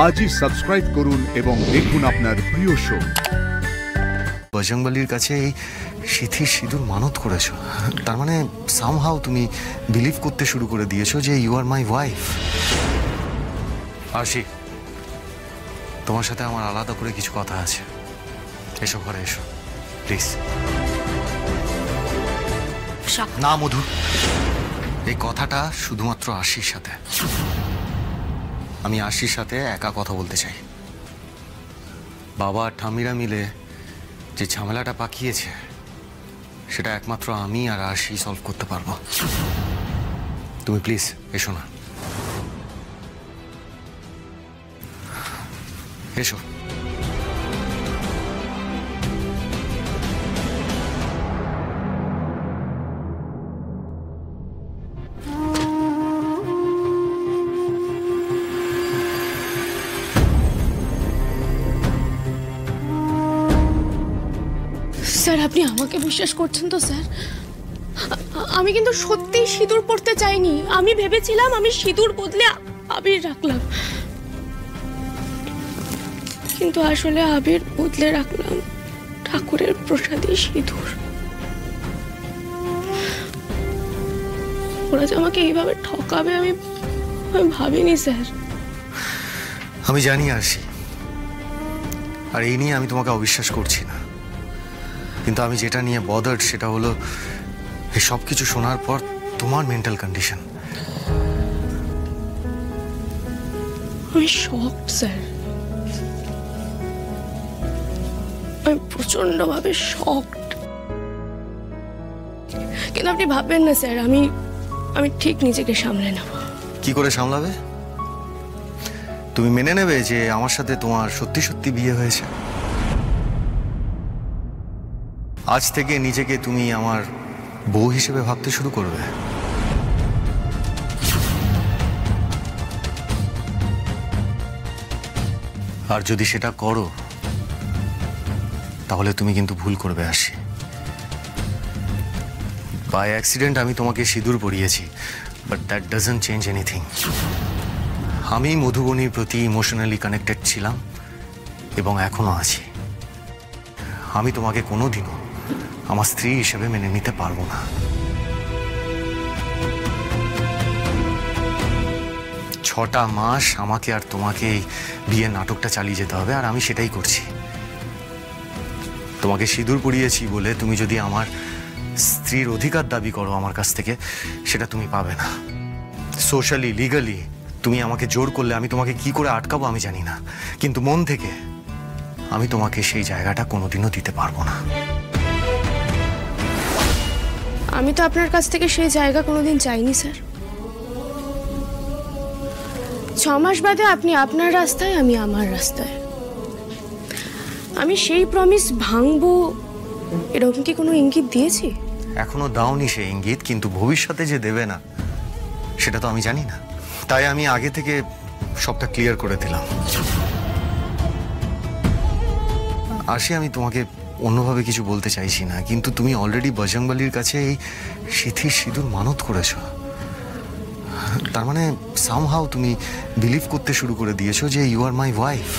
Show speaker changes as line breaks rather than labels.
আজই সাবস্ক্রাইব করুন এবং দেখুন আপনার প্রিয় শো।
বজরংবলীর কাছে এই সিথির সিঁদুর মানত করেছো, তার মানে সামহাও তুমি বিলিভ করতে শুরু করে দিয়েছো যে ইউ আর মাই ওয়াইফ। আরশি, তোমার সাথে আমার আলাদা করে কিছু কথা আছে। এসো ঘরে এসো প্লিজ। না মধু, এই কথাটা শুধুমাত্র আরশির সাথে। আমি আরশির সাথে একা কথা বলতে চাই। বাবা আর ঠাম্মিরা মিলে যে ঝামেলাটা পাকিয়েছে সেটা একমাত্র আমি আর আরশি সলভ করতে পারবো। তুমি প্লিজ এসো না, এসো।
স্যার, আপনি আমাকে বিশ্বাস করছেন তো স্যার? আমি কিন্তু সত্যি সিঁদুর পরতে চাইনি। আমি ভেবেছিলাম আমি সিঁদুর বদলে আবির রাখলাম, কিন্তু আসলে আবির বদলে রাখলাম ঠাকুরের প্রসাদী সিঁদুর। ওরা যে আমাকে এইভাবে ঠকাবে আমি ভাবিনি স্যার।
আমি জানি আরশি, আর এই নিয়ে আমি তোমাকে অবিশ্বাস করছি না, কিন্তু আমি যেটা নিয়ে বদার্ড সেটা হলো এই সব কিছু শোনার পর তোমার মেন্টাল কন্ডিশন।
আমি শকড স্যার, আমি প্রচন্ডভাবে শকড। কিন্তু আপনি ভাববেন না স্যার, আমি ঠিক নিজেকে সামলে নেব।
কি করে সামলাবে? তুমি মেনে নেবে যে আমার সাথে তোমার সত্যি সত্যি বিয়ে হয়েছে? আজ থেকে নিজেকে তুমি আমার বউ হিসেবে ভাবতে শুরু করবে? আর যদি সেটা করো তাহলে তুমি কিন্তু ভুল করবে আরশি। বাই অ্যাক্সিডেন্ট আমি তোমাকে সিঁদুর পরিয়েছি, but that doesn't change anything. আমি মধুবনীর প্রতি ইমোশনালি কানেক্টেড ছিলাম এবং এখনো আছি। আমি তোমাকে কোনোদিনও আমার স্ত্রী হিসেবে মেনে নিতে পারবো না। 6টা মাস আমাকে আর তোমাকে এই বিয়ের নাটকটা চালিয়ে যেতে হবে, আর আমি সেটাই করছি। তোমাকে সিঁদুর পরিয়েছি বলে তুমি যদি আমার স্ত্রীর অধিকার দাবি করো আমার কাছ থেকে, সেটা তুমি পাবে না। সোশ্যালি, লিগালি তুমি আমাকে জোর করলে আমি তোমাকে কি করে আটকাবো আমি জানি না, কিন্তু মন থেকে আমি তোমাকে সেই জায়গাটা কোনোদিনও দিতে পারবো না।
আমি তো আপনার কাছ থেকে সেই জায়গা কোনোদিন চাইনি স্যার। 6 মাস বাদে আপনি আপনার রাস্তায়, আমি আমার রাস্তায়। আমি সেই প্রমিস ভাঙবো এরকম কি কোনো ইঙ্গিত দিয়েছি?
এখনো দাওনি সেই ইঙ্গিত, কিন্তু ভবিষ্যতে যে দেবে না সেটা তো আমি জানি না। তাই আমি আগে থেকে সবটা ক্লিয়ার করে দিলাম। আরশি, আমি তোমাকে অন্যভাবে কিছু বলতে চাইছি না, কিন্তু তুমি অলরেডি বজরংবলীর কাছে এই সিথির সিঁদুর মানত করেছো, তার মানে সামহাও তুমি বিলিভ করতে শুরু করে দিয়েছো যে ইউ আর মাই ওয়াইফ।